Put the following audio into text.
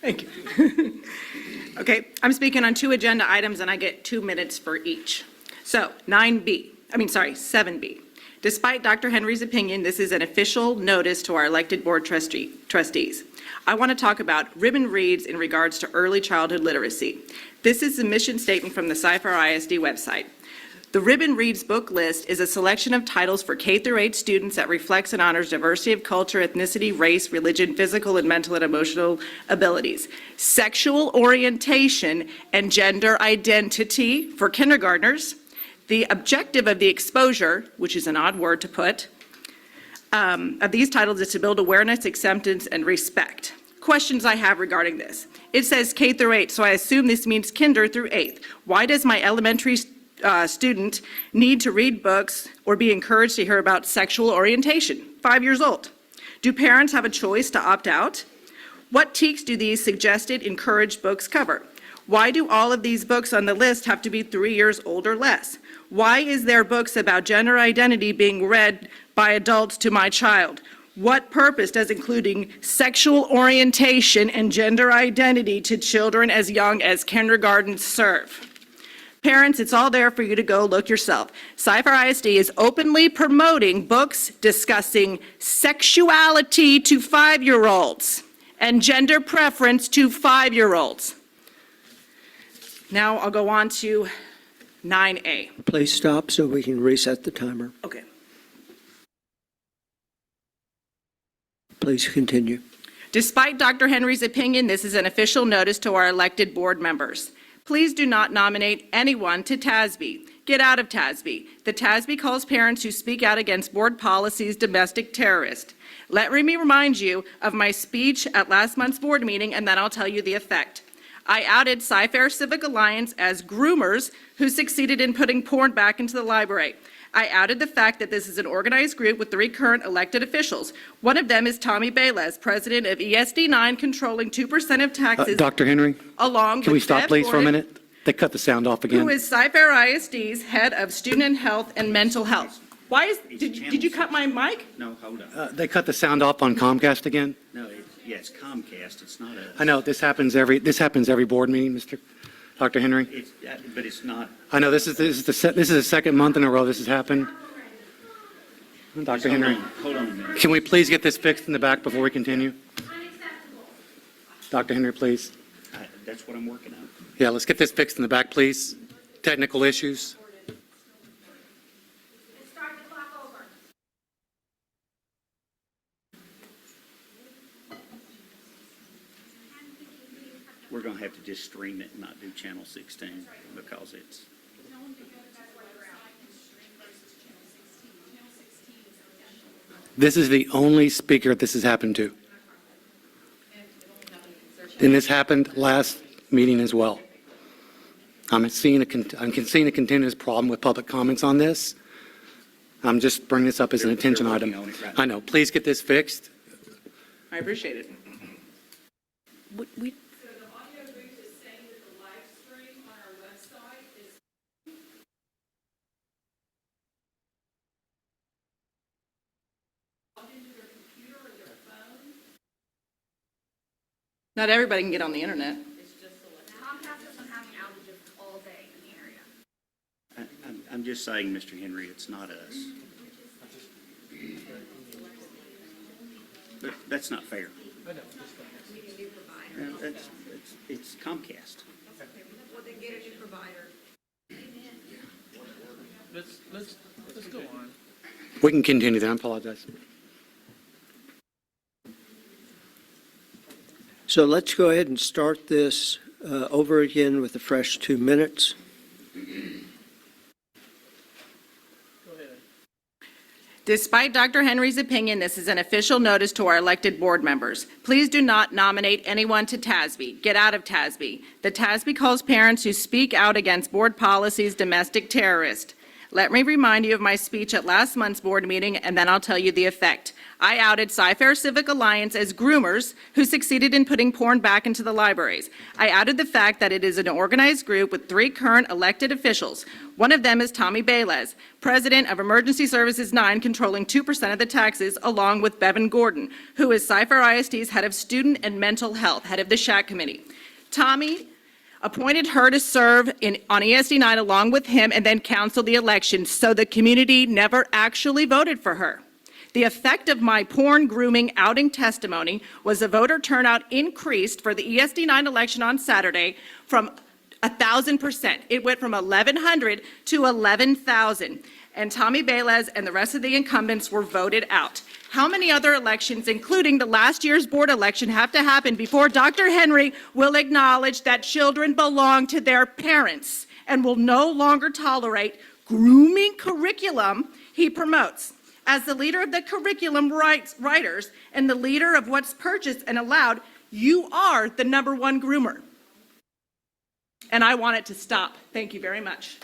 Thank you. Okay, I'm speaking on 2 agenda items and I get 2 minutes for each. So 7B. Despite Dr. Henry's opinion, this is an official notice to our elected board trustees. I want to talk about ribbon reads in regards to early childhood literacy. This is the mission statement from the CFISD website. The Ribbon Reads book list is a selection of titles for K-8 students that reflects and honors diversity of culture, ethnicity, race, religion, physical and mental and emotional abilities, sexual orientation, and gender identity for kindergartners. The objective of the exposure, which is an odd word to put, of these titles is to build awareness, acceptance, and respect. Questions I have regarding this. It says K-8, so I assume this means kinder through 8th. Why does my elementary student need to read books or be encouraged to hear about sexual orientation? 5 years old. Do parents have a choice to opt out? What text do these suggested encouraged books cover? Why do all of these books on the list have to be 3 years old or less? Why is there books about gender identity being read by adults to my child? What purpose does including sexual orientation and gender identity to children as young as kindergarten serve? Parents, it's all there for you to go look yourself. CFISD is openly promoting books discussing sexuality to 5-year-olds and gender preference to 5-year-olds. Now I'll go on to 9A. Please stop so we can reset the timer. Okay. Please continue. Despite Dr. Henry's opinion, this is an official notice to our elected board members. Please do not nominate anyone to TASB. Get out of TASB. The TASB calls parents who speak out against board policies domestic terrorists. Let me remind you of my speech at last month's board meeting, and then I'll tell you the effect. I outed Sci-Fair Civic Alliance as groomers who succeeded in putting porn back into the library. I outed the fact that this is an organized group with 3 current elected officials. One of them is Tommy Bayless, president of ESD 9, controlling 2% of taxes. Dr. Henry, along can we with stop Deb please for a Gordon, minute? They cut the sound off again. who is Sci-Fair ISD's head of student health and mental health. Why is, did you cut my mic? No, hold on. They cut the sound off on Comcast again? No, it's Comcast, it's not us. I know, this happens every board meeting, Dr. Henry. But it's not. I know, this is the second month in a row this has happened. Dr. Henry, Hold on a minute. can we please get this fixed in the back before we continue? Dr. Henry, please. That's what I'm working on. Yeah, let's get this fixed in the back, please. Technical issues. We're going to have to just stream it and not do channel 16 because it's. This is the only speaker this has happened to. And this happened last meeting as well. I'm seeing a continuous problem with public comments on this. I'm just bringing this up as an attention item. I know. Please get this fixed. I appreciate it. So the audio booth is saying that the live stream on our website is logged into their computer or their phone. Not everybody can get on the internet. It's just Comcast has been having outages all day in the area. I'm just saying, Mr. Henry, it's not us. But that's not fair. It's Comcast. Well, then get a new provider. Let's go on. We can continue then. I apologize. So let's go ahead and start this over again with a fresh 2 minutes. Despite Dr. Henry's opinion, this is an official notice to our elected board members. Please do not nominate anyone to TASB. Get out of TASB. The TASB calls parents who speak out against board policies domestic terrorists. Let me remind you of my speech at last month's board meeting, and then I'll tell you the effect. I outed Cy-Fair Civic Alliance as groomers who succeeded in putting porn back into the libraries. I outed the fact that it is an organized group with 3 current elected officials. One of them is Tommy Baylez, president of Emergency Services 9, controlling 2% of the taxes, along with Bevan Gordon, who is Cy-Fair ISD's head of student and mental health, head of the SHAC committee. Tommy appointed her to serve on ESD 9 along with him and then counseled the election, so the community never actually voted for her. The effect of my porn grooming outing testimony was the voter turnout increased for the ESD 9 election on Saturday from 1,000%. It went from 1,100 to 11,000. And Tommy Baylez and the rest of the incumbents were voted out. How many other elections, including the last year's board election, have to happen before Dr. Henry will acknowledge that children belong to their parents and will no longer tolerate grooming curriculum he promotes? As the leader of the curriculum writers and the leader of what's purchased and allowed, you are the #1 groomer. And I want it to stop. Thank you very much.